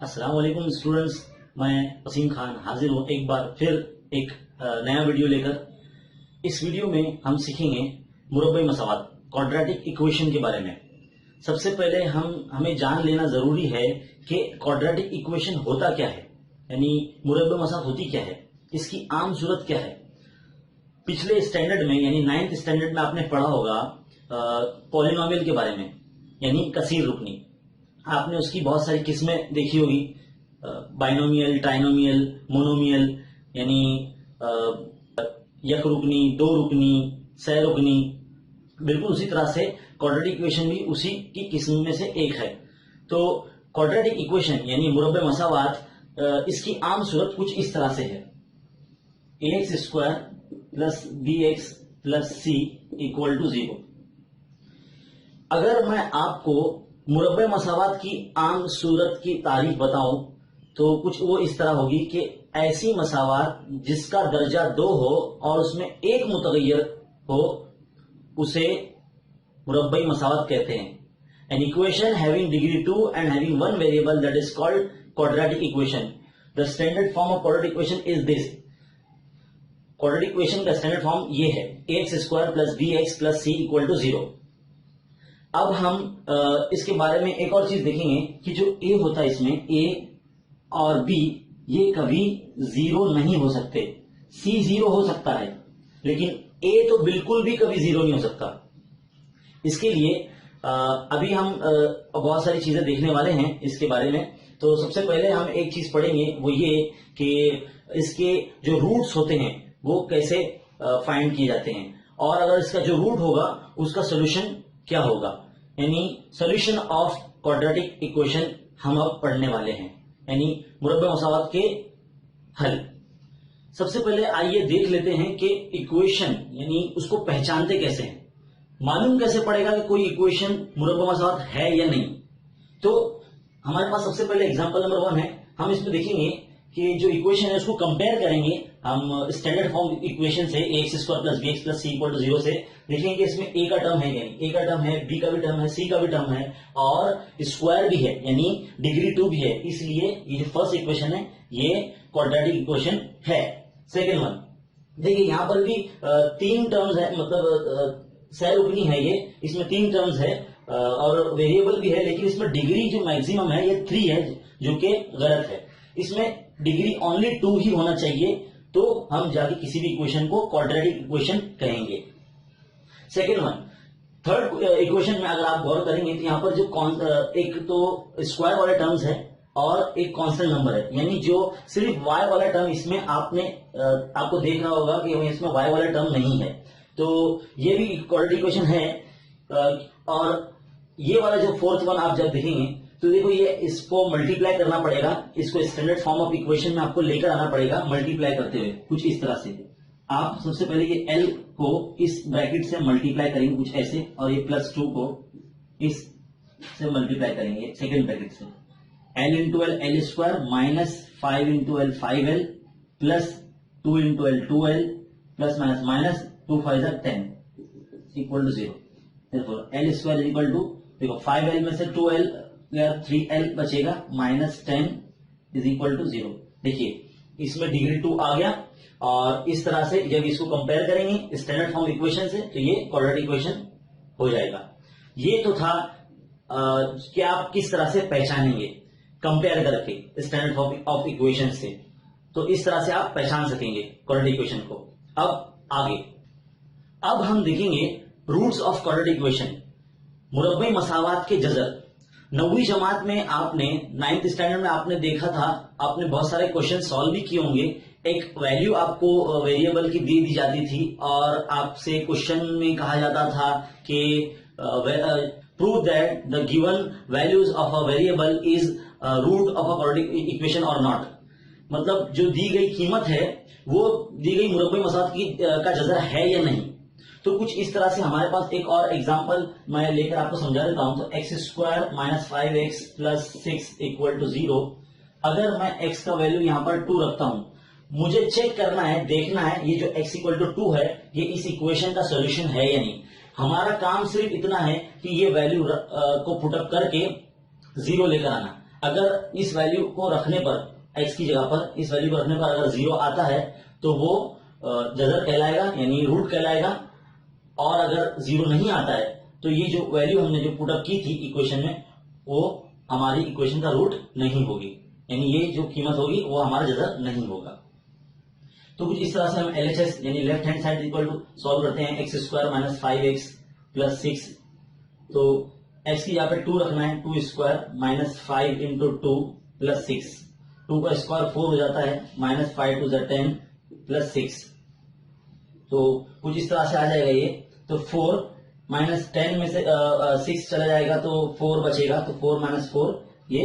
अस्सलाम वालेकुम स्टूडेंट्स, मैं वसीम खान हाजिर हूँ एक बार फिर एक नया वीडियो लेकर। इस वीडियो में हम सीखेंगे मुरब्बई मसावात क्वाड्रेटिक इक्वेशन के बारे में। सबसे पहले हमें जान लेना जरूरी है कि क्वाड्रेटिक इक्वेशन होता क्या है, यानी मुरब्बई मसावात होती क्या है, इसकी आम सूरत क्या है। पिछले स्टैंडर्ड में यानी 9th स्टैंडर्ड में आपने पढ़ा होगा पॉलिनोमियल के बारे में, यानी कसीर रुकनी। आपने उसकी बहुत सारी किस्में देखी होगी, बाइनोमियल, ट्राइनोमियल, मोनोमियल, यानी यक रुकनी, दो रुकनी, सह रुकनी। बिल्कुल उसी तरह से क्वाड्रेटिक इक्वेशन भी उसी की किस्म में से एक है। तो क्वाड्रेटिक इक्वेशन यानी मुरब्बे मसावात, इसकी आम सूरत कुछ इस तरह से है। ax square plus bx plus c equal to 0। अगर मैं आपको मुरब्बे मसावात की आम सूरत की तारीफ बताऊं तो कुछ वो इस तरह होगी कि ऐसी मसावात जिसका दर्जा 2 हो और उसमें एक मुतगय्यर हो, उसे मुरब्बई मसावात कहते हैं। An equation having degree 2 and having one variable that is called quadratic equation. The standard form of quadratic equation is this. Quadratic equation का स्टैंडर्ड फॉर्म ये है, ax square plus bx plus c equal to 0। अब हम इसके बारे में एक और चीज देखेंगे कि जो a होता है, इसमें a और b ये कभी 0 नहीं हो सकते। c 0 हो सकता है, लेकिन a तो बिल्कुल भी कभी 0 नहीं हो सकता। इसके लिए अभी हम बहुत सारी चीजें देखने वाले हैं इसके बारे में। तो सबसे पहले हम एक चीज पढ़ेंगे, वो ये कि इसके जो रूट्स होते हैं वो कैसे फाइंड किए जाते हैं, और अगर इसका जो रूट होगा उसका सोल्यूशन क्या होगा, यानी सोल्यूशन ऑफ क्वाड्रेटिक इक्वेशन हम अब पढ़ने वाले हैं, यानी मुरब्बे मसावात के हल। सबसे पहले आइए देख लेते हैं कि इक्वेशन यानी उसको पहचानते कैसे हैं, मालूम कैसे पड़ेगा कि कोई इक्वेशन मुरब्बे मसावात है या नहीं। तो हमारे पास सबसे पहले एग्जांपल नंबर 1 है। हम इसमें देखेंगे कि जो इक्वेशन है उसको कंपेयर करेंगे हम स्टैंडर्ड फॉर्म इक्वेशन से, ax square plus bx plus c equal to 0 से। देखेंगे कि इसमें a का टर्म है, यानी a का टर्म है, b का भी टर्म है, c का भी टर्म है, और स्क्वायर भी है, यानी डिग्री 2 भी है। इसलिए ये जो फर्स्ट इक्वेशन है ये क्वाड्रेटिक इक्वेशन है। सेकेंड वन देखिए, यहां पर भी 3 टर्म्स है, मतलब सह रुकनी है ये, इसमें 3 टर्म्स है और वेरिएबल भी है, लेकिन इसमें डिग्री जो मैक्सिमम है ये 3 है, जो कि गलत है। इसमें डिग्री ओनली 2 ही होना चाहिए, तो हम जाके किसी भी इक्वेशन को क्वाड्रेटिक इक्वेशन कहेंगे। सेकेंड वन, थर्ड इक्वेशन में अगर आप गौर करेंगे तो यहां पर जो एक तो स्क्वायर वाले टर्म्स है और एक कांस्टेंट नंबर है, यानी जो सिर्फ y वाला टर्म इसमें आपको देखना होगा कि इसमें y वाला टर्म नहीं है, तो ये भी क्वाड्रेटिक इक्वेशन है। और ये वाला जो फोर्थ वन आप जब देखेंगे तो देखो, ये इसको मल्टीप्लाई करना पड़ेगा, इसको स्टैंडर्ड फॉर्म ऑफ इक्वेशन में आपको लेकर आना पड़ेगा मल्टीप्लाई करते हुए, कुछ इस तरह से। आप सबसे पहले ये l को इस ब्रैकेट से मल्टीप्लाई करेंगे कुछ ऐसे, और ये प्लस 2 को इस से मल्टीप्लाई करेंगे सेकेंड ब्रैकेट से। l into L L square minus 5 into L 5l plus 2 into L 2l plus minus minus 2 5 10 equal to 0। L square is equal to, देखो 5l में से 2l 3l बचेगा, माइनस 10 इज इक्वल टू 0। देखिए इसमें degree 2 आ गया, और इस तरह से जब इसको कंपेयर करेंगे स्टैंडर्ड फॉर्म इक्वेशन से तो ये क्वाड्रेटिक इक्वेशन हो जाएगा। ये तो था कि आप किस तरह से पहचानेंगे कंपेयर करके स्टैंडर्ड फॉर्म ऑफ इक्वेशन से, तो इस तरह से आप पहचान सकेंगे क्वाड्रेटिक इक्वेशन को। अब आगे, अब हम देखेंगे रूट्स ऑफ क्वाड्रेटिक इक्वेशन, मुरब्बई मसावात के जजर। 9वीं जमात में आपने 9th स्टैंडर्ड में आपने देखा था, आपने बहुत सारे क्वेश्चन सॉल्व भी किए होंगे। एक वैल्यू आपको वेरिएबल की दे दी जाती थी और आपसे क्वेश्चन में कहा जाता था कि prove that the given values of a variable is root of a quadratic equation और नॉट। मतलब जो दी गई कीमत है वो दी गई मुरब्बई मसावात की का जजर है या नहीं। तो कुछ इस तरह से हमारे पास एक और एग्जांपल मैं लेकर आपको समझा देता हूं। तो X square minus 5x plus 6 equal to 0। अगर मैं x का वैल्यू यहां पर 2 रखता हूं, मुझे चेक करना है, देखना है ये जो x इक्वल टू 2 है ये इस इक्वेशन का सोल्यूशन है या नहीं। हमारा काम सिर्फ इतना है कि ये वैल्यू को पुटअप करके 0 लेकर आना। अगर इस वैल्यू को रखने पर x की जगह पर इस वैल्यू को रखने पर अगर 0 आता है तो वो जजर कहलाएगा यानी रूट कहलाएगा, और अगर 0 नहीं आता है तो ये जो वैल्यू हमने जो पुटअप की थी इक्वेशन में वो हमारी इक्वेशन का रूट नहीं होगी, यानी ये जो कीमत होगी वो हमारा जजर नहीं होगा। तो कुछ इस तरह से हम LHS यानी left hand side equal to solve करते हैं x square minus 5x plus 6। तो x की यहाँ पे 2 रखना है, 2 स्क्वायर माइनस 5 इंटू 2 प्लस 6, 2 का स्क्वायर 4 हो जाता है, माइनस 5 टू 10 प्लस 6। तो कुछ इस तरह से आ जाएगा ये। तो 4 माइनस 10 में से 6 चला जाएगा तो 4 बचेगा, तो 4 माइनस 4 ये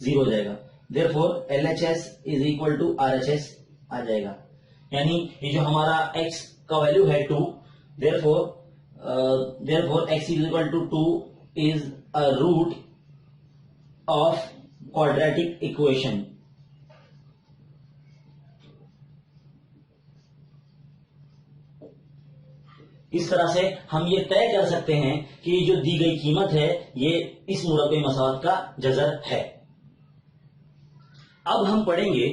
0 हो जाएगा। Therefore LHS is equal to RHS आ जाएगा, यानी ये जो हमारा x का वैल्यू है 2, therefore x is equal to 2 is a root of quadratic equation. इस तरह से हम ये तय कर सकते हैं कि ये जो दी गई कीमत है ये इस मुरब्बे मसावत का जजर है। अब हम पढ़ेंगे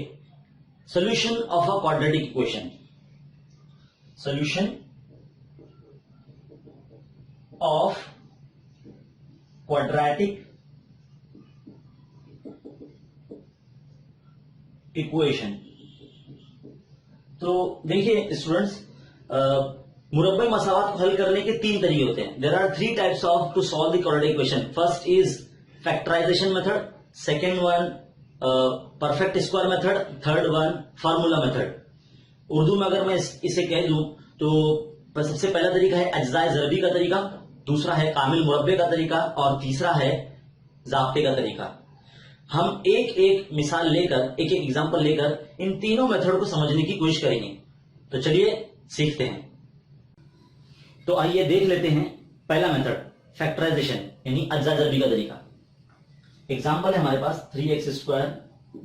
solution of a quadratic equation. Solution of quadratic equation. तो देखिए स्टूडेंट्स, मुरब्बे मसावत को हल करने के 3 तरीके होते हैं। There are 3 types of to solve the quadratic equation. First is factorisation method, second one perfect square method, third one formula method. Urdu में अगर मैं इसे कह दूं तो सबसे पहला तरीका है अज्जाए ज़रबी का तरीका, दूसरा है कामिल मुरब्बे का तरीका, और तीसरा है ज़ाब्ते का तरीका। हम एक एक मिसाल लेकर, एक एक एग्जांपल लेकर इन तीनों मेथड को समझने की कोशिश करेंगे। तो चलिए सीखते हैं। तो आइए देख लेते हैं पहला मेथड फैक्टराइजेशन यानी अज्जा ज़रबी का तरीका। एग्जांपल है हमारे पास 3x square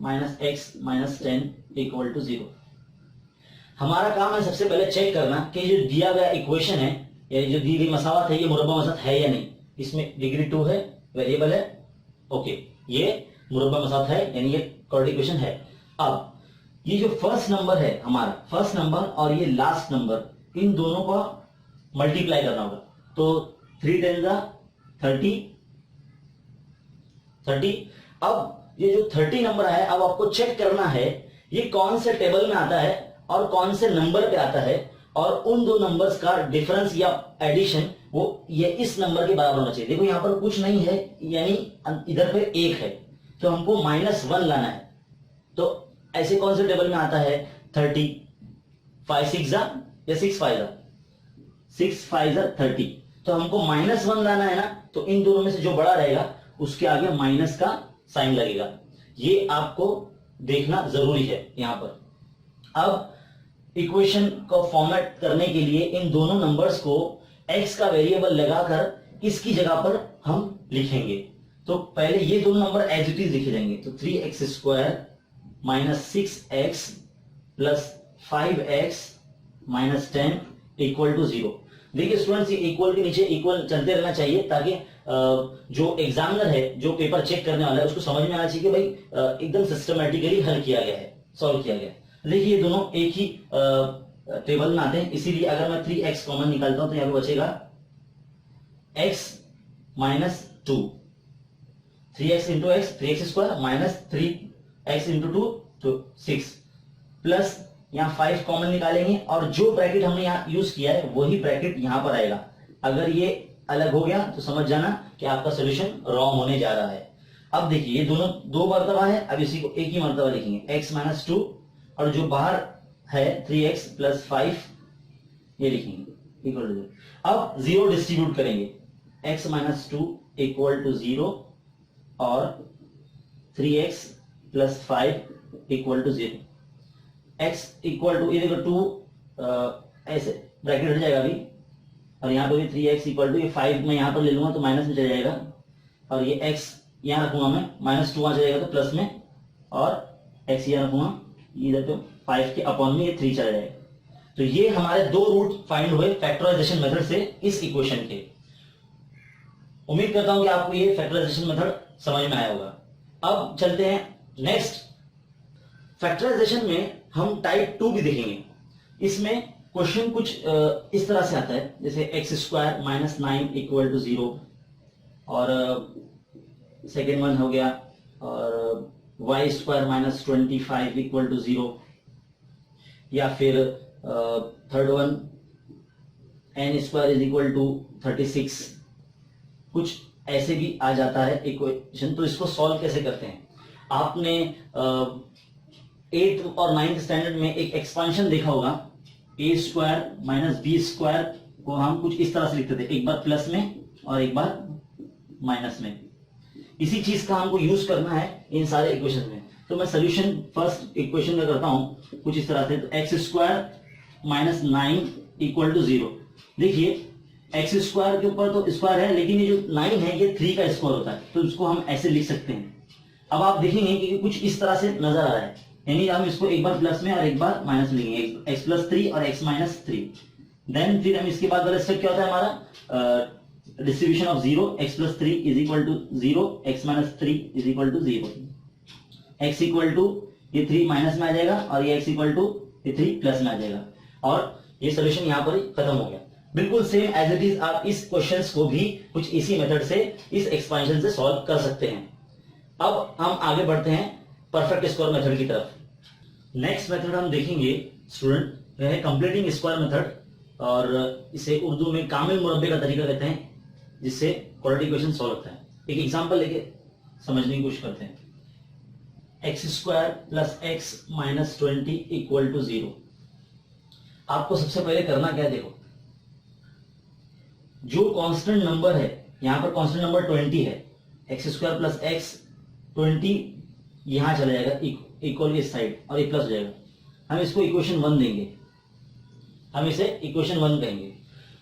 minus x minus 10 equal to 0। हमारा काम है सबसे पहले चेक करना कि जो दिया गया इक्वेशन है या जो दी गई मसावत है ये मुरब्बा मसावत है या नहीं। इसमें डिग्री 2 है, वेरिएबल है, ओके, ये मुरब्बा मसावत है यानी ये क्वाड्रेटिक इक्वेशन है। अब ये जो फर्स्ट नंबर है हमारा, फर्स्ट नंबर और ये लास्ट नंबर, इन दोनों को मल्टीप्लाई करना होगा। तो 3 10 30। अब ये जो 30 नंबर है, अब आपको चेक करना है ये कौन से टेबल में आता है और कौन से नंबर पे आता है, और उन दो नंबर्स का डिफरेंस या एडिशन वो ये इस नंबर के बराबर होना चाहिए। देखो यहां पर कुछ नहीं है, यानी इधर पे 1 है, तो हमको -1 लाना है। तो ऐसे कौन से टेबल में आता है 30, 5 6 या 6 5 30। तो हमको -1 लाना है ना, तो इन दोनों में से जो बड़ा रहेगा उसके आगे माइनस का साइन लगेगा। ये आपको देखना जरूरी है यहां पर। अब इक्वेशन को फॉर्मेट करने के लिए इन दोनों नंबर्स को x का वेरिएबल लगाकर इसकी जगह पर हम लिखेंगे। तो पहले ये दोनों नंबर एज इट इज लिखे जाएंगे। तो 3x square minus 6x plus 5x minus 10 equal to 0। देखिए स्टूडेंट्स, ये इक्वल के नीचे इक्वल चलते रहना चाहिए ताकि जो एग्जामिनर है, जो पेपर चेक करने वाला है, उसको समझ में आना चाहिए कि भाई एकदम सिस्टमैटिकली हल किया गया है, सॉल्व किया गया है। देखिए ये दोनों एक ही टेबल में आते हैं, इसीलिए अगर मैं 3x कॉमन निकालता हूं तो यहां पे बचेगा x minus 2, 3x into x, 3x square minus 3x into 2 तो 6 प्लस यहां 5 कॉमन निकालेंगे, और जो ब्रैकेट हमने यहां यूज किया है वही ब्रैकेट यहां पर आएगा। अगर ये अलग हो गया तो समझ जाना कि आपका सोल्यूशन रॉन्ग होने जा रहा है। अब देखिए ये दोनों 2 मरतबा है, अब इसी को एक ही मरतबा लिखेंगे x माइनस 2, और जो बाहर है 3x प्लस 5 ये लिखेंगे इक्वल टू 0। अब 0 डिस्ट्रीब्यूट करेंगे, x माइनस 2 इक्वल टू 0 और 3x plus 5 equal to 0। x equal to, ये देखो 2 ऐसे ब्रैकेट हट जाएगा अभी, और यहाँ पे भी 3x इक्वल टू, ये 5 मैं यहाँ पर ले लूंगा तो माइनस में चला जाएगा, और ये x यहाँ रखूंगा मैं, -2 वहां चलेगा तो प्लस में, और x यहाँ रखूंगा इधर पे 5 के अपॉन में ये 3 चला जाएगा। तो ये हमारे 2 रूट फाइंड हुए फैक्टराइजेशन मेथड से इस इक्वेशन के। उम्मीद करता हूं कि आपको ये फैक्टराइजेशन मेथड समझ में आया होगा। अब चलते हैं नेक्स्ट। फैक्टराइजेशन में हम टाइप 2 भी देखेंगे। इसमें क्वेश्चन कुछ इस तरह से आता है, जैसे X square minus 9 equal to 0, और सेकेंड वन हो गया, और Y square minus 25 equal to 0, या फिर third one N square is equal to 36। कुछ ऐसे भी आ जाता है इक्वेशन। तो इसको सॉल्व कैसे करते हैं? आपने 8th और 9th स्टैंडर्ड में एक एक्सपांशन देखा होगा, ए स्क्वायर माइनस बी स्क्वायर को हम कुछ इस तरह से लिखते थे, एक बार प्लस में और एक बार माइनस में। इसी चीज का हमको यूज करना है इन सारे इक्वेशन में। तो मैं सोल्यूशन फर्स्ट इक्वेशन में करता हूं कुछ इस तरह से। तो X square minus 9 equal to 0। देखिए एक्स स्क्वायर के ऊपर तो स्क्वायर है, लेकिन ये जो 9 है ये 3 का स्क्वायर होता है, तो इसको हम ऐसे लिख सकते हैं। अब आप देखेंगे कि कुछ इस तरह से नजर आ रहा है, यानी हम इसको एक बार प्लस में और एक बार माइनस में लिखेंगे, एक्स प्लस 3 और एक्स माइनस 3। देन फिर हम इसके बाद वाला स्टेप क्या होता है हमारा, distribution of 0, X plus 3 is equal to 0, X minus 3 is equal to 0। X equal to ये 3 माइनस में आ जाएगा और ये एक्स इक्वल टू ये 3 प्लस में आ जाएगा, और ये सोल्यूशन यहाँ पर खत्म हो गया। बिल्कुल सेम एज इट इज आप इस क्वेश्चंस को भी कुछ इसी मेथड से, इस एक्सपेंशन से सॉल्व कर सकते हैं। अब हम आगे बढ़ते हैं परफेक्ट स्क्वायर मेथड की तरफ। नेक्स्ट मेथड हम देखेंगे स्टूडेंट, यह है कंप्लीटिंग स्क्वायर मेथड, और इसे उर्दू में कामिल मुरब्बे का तरीका कहते हैं, जिससे क्वाड्रेटिक इक्वेशन सॉल्व होता है। एक एग्जांपल लेके समझने की कोशिश करते हैं। X square plus X minus 20 equal to 0। आपको सबसे पहले करना क्या है, देखो जो कांस्टेंट नंबर है, यहां पर कांस्टेंट नंबर 20 है, एक्स स्क्वायर प्लस एक्स 20 यहां चला जाएगा इक्वल इस साइड, और ये प्लस हो जाएगा। हम इसको इक्वेशन 1 देंगे, हम इसे इक्वेशन 1 कहेंगे।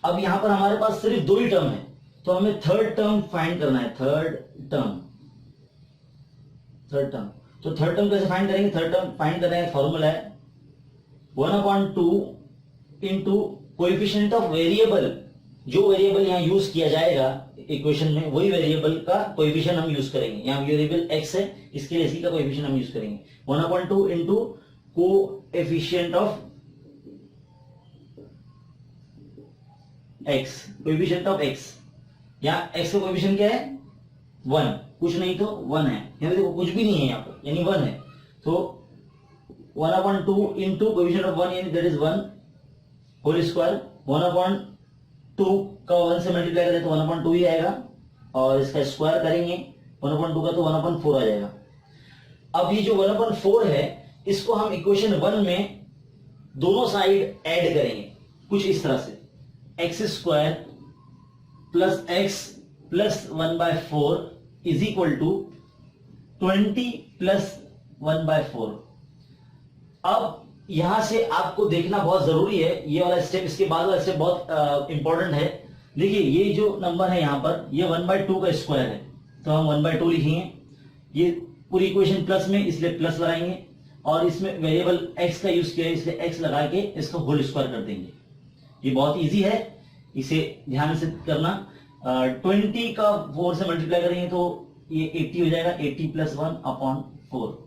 अब यहां पर हमारे पास सिर्फ 2 ही टर्म है, तो हमें थर्ड टर्म फाइंड करना है। थर्ड टर्म तो थर्ड टर्म कैसे फाइंड करेंगे? थर्ड टर्म फाइंड करने का फॉर्मूला है 1/2 इंटू कोएफिशिएंट ऑफ वेरिएबल। जो वेरिएबल यहाँ यूज किया जाएगा इक्वेशन में, वही वेरिएबल का कोएफिशिएंट हम यूज करेंगे। यहाँ वेरिएबल x है, इसके लिए इसी का कोएफिशिएंट हम यूज करेंगे। 1/2 into coefficient of x, coefficient of x। यहाँ x का कोएफिशिएंट क्या है? 1, कुछ नहीं तो 1 है। यहाँ देखो कुछ भी नहीं है यहाँ पर, यानी 1 है। तो 1/2 इंटू कोएफिशिएंट ऑफ 1, यानी दैट इज 1 होल स्क्वायर। 1/2 का 1 से मल्टीप्लाई करें तो 1/2 ही आएगा, और इसका स्क्वायर करेंगे 1/2 का तो 1/4 आ जाएगा। अब ये जो 1/4 है, इसको हम इक्वेशन 1 में दोनों साइड ऐड करेंगे कुछ इस तरह से। X square plus x plus 1/4 is equal to 20 plus 1/4। अब यहां से आपको देखना बहुत जरूरी है ये वाला स्टेप, इसके बाद वाला स्टेप बहुत इंपॉर्टेंट है। देखिए ये जो नंबर है यहां पर, ये 1/2 का स्क्वायर है, तो हम 1/2 लिखेंगे। ये पूरी इक्वेशन प्लस में, इसलिए प्लस लगाएंगे, और इसमें वेरिएबल x का यूज किया है, इसलिए x लगा के इसको होल स्क्वायर कर देंगे। ये बहुत इजी है, इसे ध्यान से करना। 20 का 4 से मल्टीप्लाई करेंगे तो ये 80 हो जाएगा, 80 प्लस 1/4।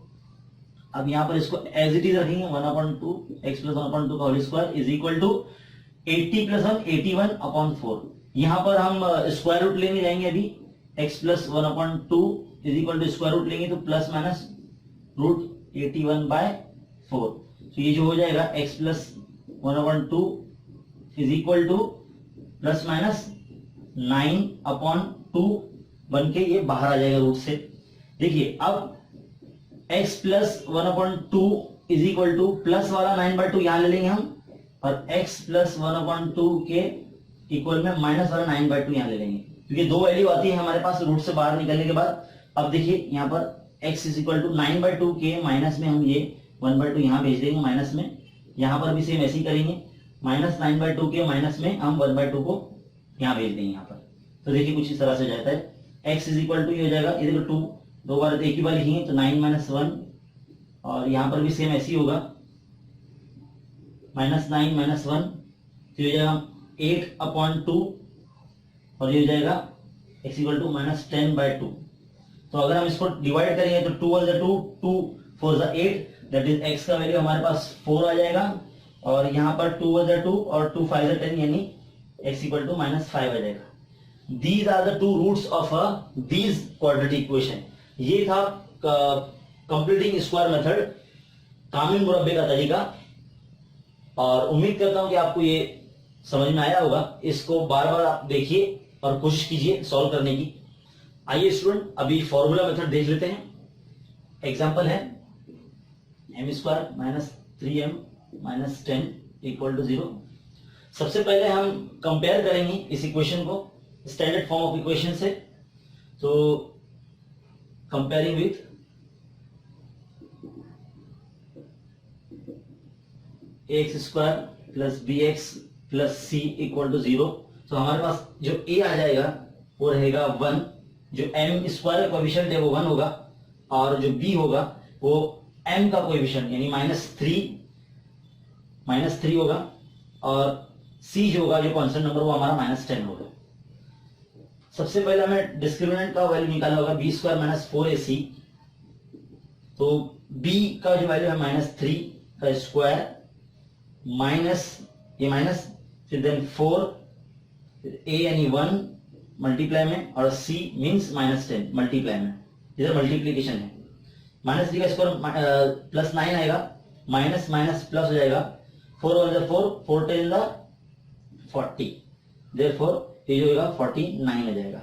अब यहां पर इसको एज इट इज रखेंगे, 1/2 x प्लस 1/2 का whole square is equal to 80 प्लस 1 81/4। यहां पर हम स्क्वायर रूट लेने जाएंगे अभी। x plus 1/2 is equal to square root लेंगे तो प्लस माइनस रूट 81/4। तो ये जो हो जाएगा x plus 1/2 is equal two plus minus 9/2 बन के ये बाहर आ जाएगा रूट से। देखिए अब x plus 1/2 is equal two plus वाला 9/2 यहां ले लेंगे हम, और x प्लस 1/2 के इक्वल में माइनस वाला 9/2 यहां ले लेंगे, क्योंकि 2 वैल्यू आती है हमारे पास रूट से बाहर निकलने के बाद। अब देखिए यहाँ पर x इज इक्वल टू 9/2 के माइनस में हम ये 1/2 यहां भेज देंगे माइनस में। यहां पर भी सेम ऐसे ही करेंगे, माइनस 9/2 के माइनस में हम 1/2 को यहां भेज देंगे यहाँ पर। तो देखिए कुछ इस तरह से जाता है। x इज इक्वल टू ये हो जाएगा, इधर 2 दो बार एक ही बार लिखेंगे तो 9 - 1, और यहां पर भी सेम ऐसे ही होगा, -9 - 1, तो ये हो जाएगा 8/2, और ये हो जाएगा x इक्वल टू -10/2। तो अगर हम इसको डिवाइड करेंगे तो 2 1 2, 2 4 8, दैट इज x का वैल्यू हमारे पास 4 आ जाएगा, और यहाँ पर 2 1 2 और 2 5 10, यानी x इक्वल टू -5 आ जाएगा। These are the two roots of these quadratic equation. ये था कंप्लीटिंग स्क्वायर मेथड, कामिल मुरब्बे का तरीका, और उम्मीद करता हूं कि आपको ये समझ में आया होगा। इसको बार बार आप देखिए और कोशिश कीजिए सॉल्व करने की। आइए स्टूडेंट अभी फॉर्मूला मेथड देख लेते हैं। एग्जांपल है m² - 3m - 10 = 0। सबसे पहले हम कंपेयर करेंगे इस इक्वेशन को स्टैंडर्ड फॉर्म ऑफ इक्वेशन से। तो comparing with ax² + bx + c = 0। तो हमारे पास जो a आ जाएगा वो रहेगा 1, जो m² कोएफिशिएंट है वो 1 होगा, और जो b होगा वो m का कोएफिशिएंट यानी -3 होगा, और c जो होगा, जो कांस्टेंट नंबर, वो हमारा -10 होगा। सबसे पहले हमें डिस्क्रिमिनेंट का वैल्यू निकालना होगा, b² - 4ac। तो b का जो वैल्यू है -3 का स्क्वायर माइनस ये माइनस, फिर देन 4, फिर a यानी 1 मल्टीप्लाई में, और c मीन्स -10 मल्टीप्लाई में, इधर मल्टीप्लीकेशन है। -3 का स्क्वायर +9 आएगा, माइनस माइनस प्लस हो जाएगा, 4 1 4, 4 10 40, देयरफॉर ये जो होगा 49 आ जाएगा।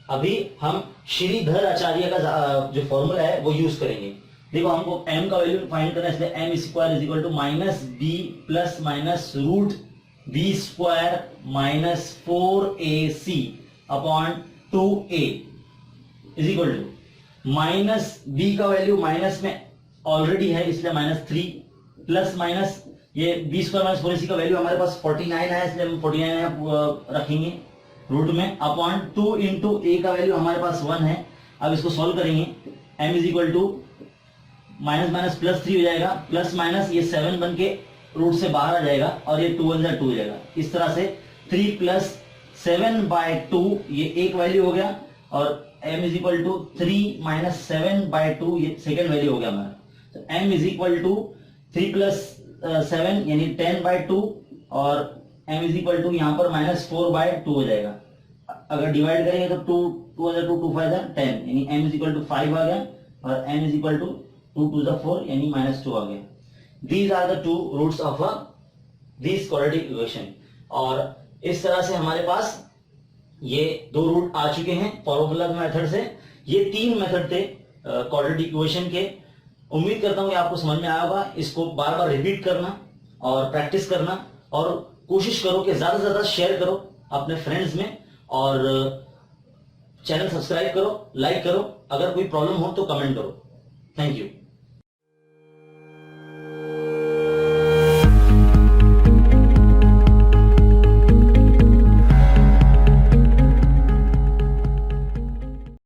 अभी हम श्रीधर आचार्य का जो फॉर्मूला है वो यूज करेंगे। देखो हमको m का वैल्यू फाइंड करना है, इसलिए m² = -b ± √b² - 4ac upon 2a is equal to -b का वैल्यू माइनस में ऑलरेडी है, इसलिए -3, प्लस माइनस ये b² - 4ac का वैल्यू हमारे पास 49 है, इसलिए हम 49 रखेंगे रूट में, अपॉन 2 इंटू a का वैल्यू हमारे पास 1 है। अब इसको सॉल्व करेंगे, m = -+ 3 हो जाएगा, प्लस माइनस ये 7 बन के रूट से बाहर आ जाएगा, और ये 2 1 2 हो जाएगा। इस तरह से 3 + 7/2 ये एक वैल्यू हो गया, और m = 3 - 7/2 ये सेकेंड वैल्यू हो गया हमारा। तो m = 3 + 7 यानी 10/2, और m = यहाँ पर -4/2 हो जाएगा। अगर डिवाइड करेंगे तो 2 2 2 5 10 यानी m = 5 आ गया, और m = 2 2 4 यानी -2 आ गया। These are the two roots of this quadratic equation। और इस तरह से हमारे पास ये 2 रूट आ चुके हैं फॉर्मूला मेथड से। ये 3 मेथड थे क्वाड्रेटिक इक्वेशन के। उम्मीद करता हूं कि आपको समझ में आया होगा। इसको बार बार रिपीट करना और प्रैक्टिस करना, और कोशिश करो कि ज्यादा से ज्यादा शेयर करो अपने फ्रेंड्स में, और चैनल सब्सक्राइब करो, लाइक करो। अगर कोई प्रॉब्लम हो तो कमेंट करो। Thank you.